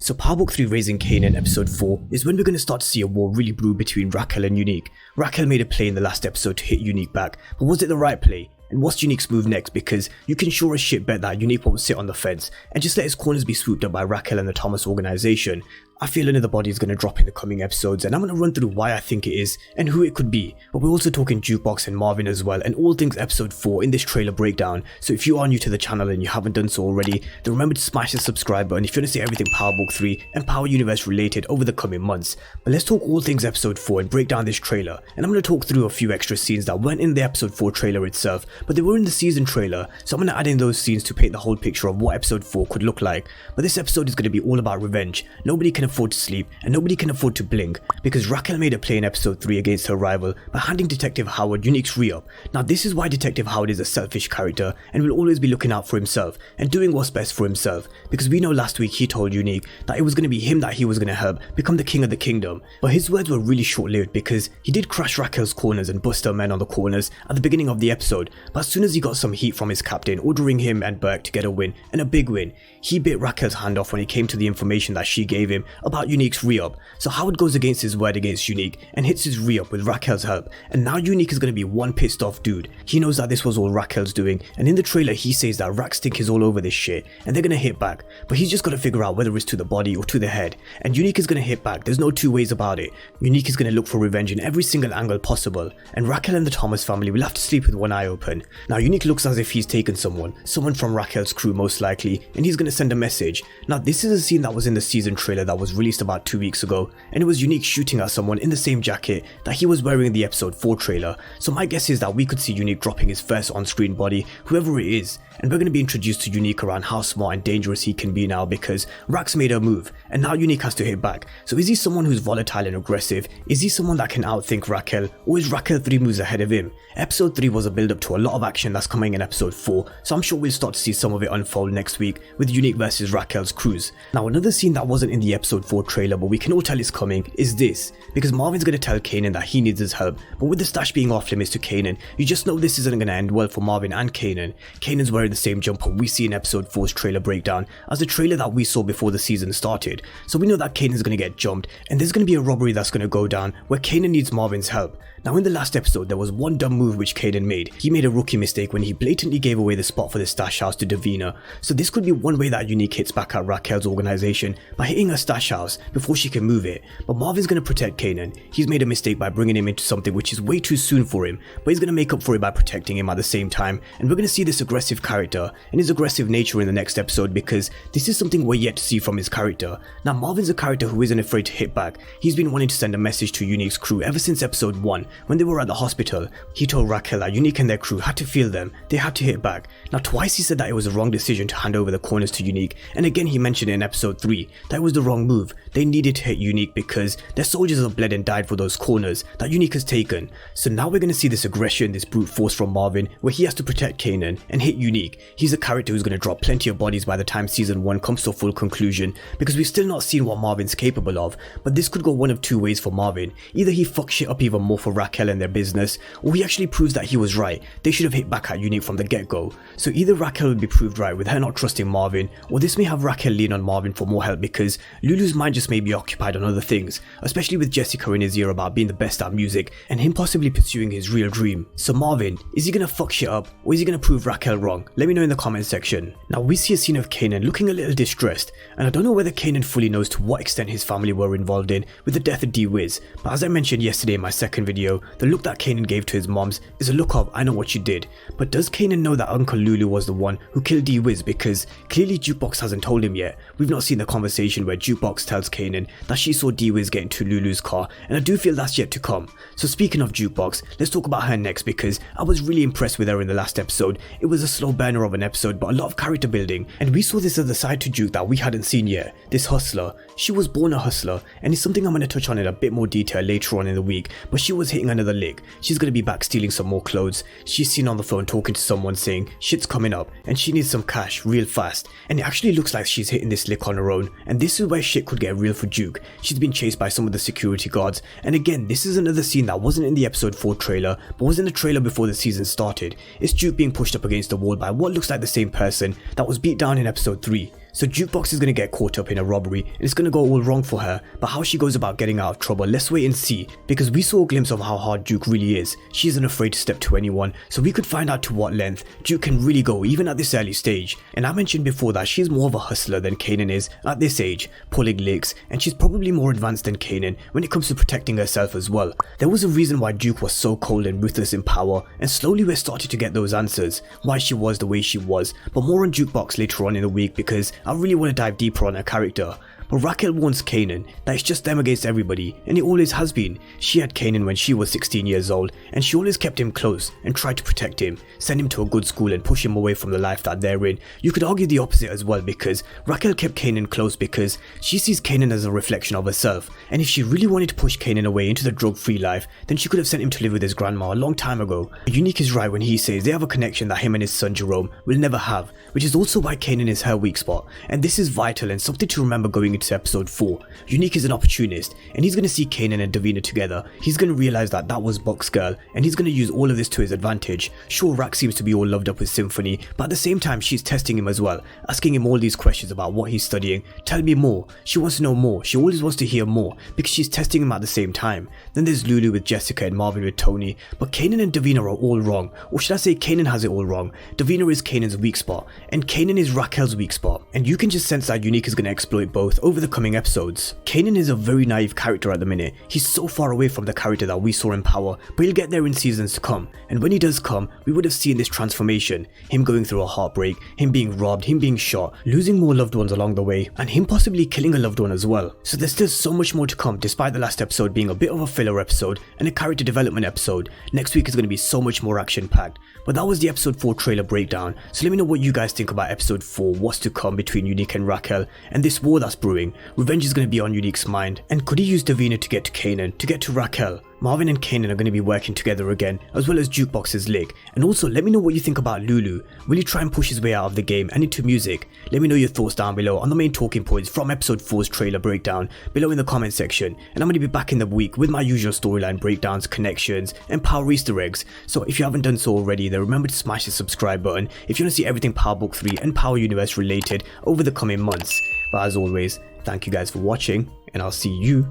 So Power Book 3 Raising Kanan episode 4 is when we're going to start to see a war really brew between Raquel and Unique. Raquel made a play in the last episode to hit Unique back, but was it the right play? And what's Unique's move next? Because you can sure as shit bet that Unique won't sit on the fence and just let his corners be swooped up by Raquel and the Thomas organization. I feel another body is going to drop in the coming episodes, and I'm going to run through why I think it is and who it could be. But we're also talking Jukebox and Marvin as well, and all things episode 4 in this trailer breakdown. So if you are new to the channel and you haven't done so already, then remember to smash the subscribe button if you want to see everything Power Book 3 and Power Universe related over the coming months. But let's talk all things episode 4 and break down this trailer, and I'm going to talk through a few extra scenes that weren't in the episode 4 trailer itself, but they were in the season trailer, so I'm going to add in those scenes to paint the whole picture of what episode 4 could look like. But this episode is going to be all about revenge. Nobody can afford to sleep, and nobody can afford to blink, because Raquel made a play in episode 3 against her rival by handing Detective Howard Unique's re-up. Now this is why Detective Howard is a selfish character and will always be looking out for himself and doing what's best for himself, because we know last week he told Unique that it was going to be him that he was going to help become the king of the kingdom. But his words were really short-lived, because he did crash Raquel's corners and bust her men on the corners at the beginning of the episode, but as soon as he got some heat from his captain ordering him and Burke to get a win, and a big win, he bit Raquel's hand off when it came to the information that she gave him about Unique's re-up. So Howard goes against his word against Unique and hits his re-up with Raquel's help, and now Unique is going to be one pissed off dude. He knows that this was all Raquel's doing, and in the trailer he says that Raqu's stink is all over this shit and they're going to hit back, but he's just got to figure out whether it's to the body or to the head, and Unique is going to hit back. There's no two ways about it. Unique is going to look for revenge in every single angle possible, and Raquel and the Thomas family will have to sleep with one eye open. Now Unique looks as if he's taken someone from Raquel's crew most likely, and he's going to send a message. Now this is a scene that was in the season trailer that was released about 2 weeks ago, and it was Unique shooting at someone in the same jacket that he was wearing in the episode 4 trailer. So my guess is that we could see Unique dropping his first on-screen body, whoever it is, and we're going to be introduced to Unique around how smart and dangerous he can be now, because Rax made her move and now Unique has to hit back. So is he someone who's volatile and aggressive? Is he someone that can outthink Raquel, or is Raquel 3 moves ahead of him? Episode 3 was a build up to a lot of action that's coming in episode 4, so I'm sure we'll start to see some of it unfold next week with Unique versus Raquel's crews. Now another scene that wasn't in the episode 4 trailer but we can all tell is coming is this, because Marvin's going to tell Kanan that he needs his help, but with the stash being off limits to Kanan, you just know this isn't going to end well for Marvin and Kanan. Kanan's wearing the same jumper we see in episode 4's trailer breakdown as the trailer that we saw before the season started, so we know that Kanan's going to get jumped and there's going to be a robbery that's going to go down where Kanan needs Marvin's help. Now in the last episode there was one dumb move which Kanan made. He made a rookie mistake when he blatantly gave away the spot for the stash house to Davina, so this could be one way that Unique hits back at Raquel's organization by hitting her stash house before she can move it. But Marvin's going to protect Kanan. He's made a mistake by bringing him into something which is way too soon for him, but he's going to make up for it by protecting him at the same time, and we're going to see this aggressive character and his aggressive nature in the next episode, because this is something we're yet to see from his character. Now Marvin's a character who isn't afraid to hit back. He's been wanting to send a message to Unique's crew ever since episode 1 when they were at the hospital. He told Raquel that Unique and their crew had to feel them, they had to hit back. Now twice he said that it was the wrong decision to hand over the corners to Unique, and again he mentioned it in episode 3 that it was the wrong move. They needed to hit Unique because their soldiers have bled and died for those corners that Unique has taken. So now we're going to see this aggression, this brute force from Marvin, where he has to protect Kanan and hit Unique. He's a character who's going to drop plenty of bodies by the time season 1 comes to a full conclusion, because we've still not seen what Marvin's capable of. But this could go one of two ways for Marvin. Either he fucks shit up even more for Raquel and their business, or he actually proves that he was right. They should have hit back at Unique from the get-go. So either Raquel will be proved right with her not trusting Marvin, or this may have Raquel lean on Marvin for more help, because Lulu's mind just may be occupied on other things, especially with Jessica in his ear about being the best at music and him possibly pursuing his real dream. So Marvin, is he gonna fuck shit up, or is he gonna prove Raquel wrong? Let me know in the comment section. Now we see a scene of Kanan looking a little distressed, and I don't know whether Kanan fully knows to what extent his family were involved in with the death of D-Wiz, but as I mentioned yesterday in my second video, the look that Kanan gave to his moms is a look of I know what you did. But does Kanan know that Uncle Lulu was the one who killed D-Wiz? Because clearly Jukebox hasn't told him yet. We've not seen the conversation where Jukebox tells Kanan that she saw D-Wiz get into Lulu's car, and I do feel that's yet to come. So speaking of Jukebox, let's talk about her next, because I was really impressed with her in the last episode. It was a slow burner of an episode but a lot of character building, and we saw this as a side to Juke that we hadn't seen yet. This hustler, she was born a hustler, and it's something I'm going to touch on in a bit more detail later on in the week, but she was hitting another lick. She's going to be back stealing some more clothes. She's seen on the phone talking to someone saying shit's coming up and she needs some cash real fast, and it actually looks like she's hitting this lick on her own, and this is where shit could get real for Juke. She's been chased by some of the security guards, and again this is another scene that wasn't in the episode 4 trailer but was in the trailer before the season started. It's Juke being pushed up against the wall by what looks like the same person that was beat down in episode 3. So Jukebox is going to get caught up in a robbery and it's going to go all wrong for her, but how she goes about getting out of trouble, let's wait and see, because we saw a glimpse of how hard Juke really is. She isn't afraid to step to anyone, so we could find out to what length Juke can really go even at this early stage. And I mentioned before that she's more of a hustler than Kanan is at this age, pulling licks, and she's probably more advanced than Kanan when it comes to protecting herself as well. There was a reason why Juke was so cold and ruthless in power, and slowly we're starting to get those answers, why she was the way she was, but more on Jukebox later on in the week because I really want to dive deeper on her character. But Raquel warns Kanan that it's just them against everybody, and it always has been. She had Kanan when she was 16 years old, and she always kept him close and tried to protect him, send him to a good school and push him away from the life that they're in. You could argue the opposite as well, because Raquel kept Kanan close because she sees Kanan as a reflection of herself, and if she really wanted to push Kanan away into the drug-free life, then she could have sent him to live with his grandma a long time ago. Unique is right when he says they have a connection that him and his son Jerome will never have, which is also why Kanan is her weak spot, and this is vital and something to remember going into episode 4. Unique is an opportunist, and he's going to see Kanan and Davina together. He's going to realize that that was Buck's girl, and he's going to use all of this to his advantage. Sure, Rack seems to be all loved up with Symphony, but at the same time she's testing him as well, asking him all these questions about what he's studying. Tell me more. She wants to know more. She always wants to hear more because she's testing him at the same time. Then there's Lulu with Jessica and Marvin with Tony, but Kanan and Davina are all wrong, or should I say Kanan has it all wrong. Davina is Kanan's weak spot, and Kanan is Raquel's weak spot, and you can just sense that Unique is going to exploit both over the coming episodes. Kanan is a very naive character at the minute. He's so far away from the character that we saw in Power, but he'll get there in seasons to come, and when he does come, we would have seen this transformation, him going through a heartbreak, him being robbed, him being shot, losing more loved ones along the way, and him possibly killing a loved one as well. So there's still so much more to come despite the last episode being a bit of a filler episode and a character development episode. Next week is going to be so much more action packed. But that was the episode 4 trailer breakdown, so let me know what you guys think about episode 4, what's to come between Unique and Raquel, and this war that's brewing. Revenge is going to be on Unique's mind, and could he use Davina to get to Kanan, to get to Raquel? Marvin and Kanan are going to be working together again, as well as Jukebox's lick. And also let me know what you think about Lulu. Will he try and push his way out of the game and into music? Let me know your thoughts down below on the main talking points from episode 4's trailer breakdown below in the comment section. And I'm going to be back in the week with my usual storyline breakdowns, connections, and Power Easter eggs. So if you haven't done so already, then remember to smash the subscribe button if you want to see everything Power Book 3 and Power Universe related over the coming months. But as always, thank you guys for watching, and I'll see you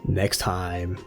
next time.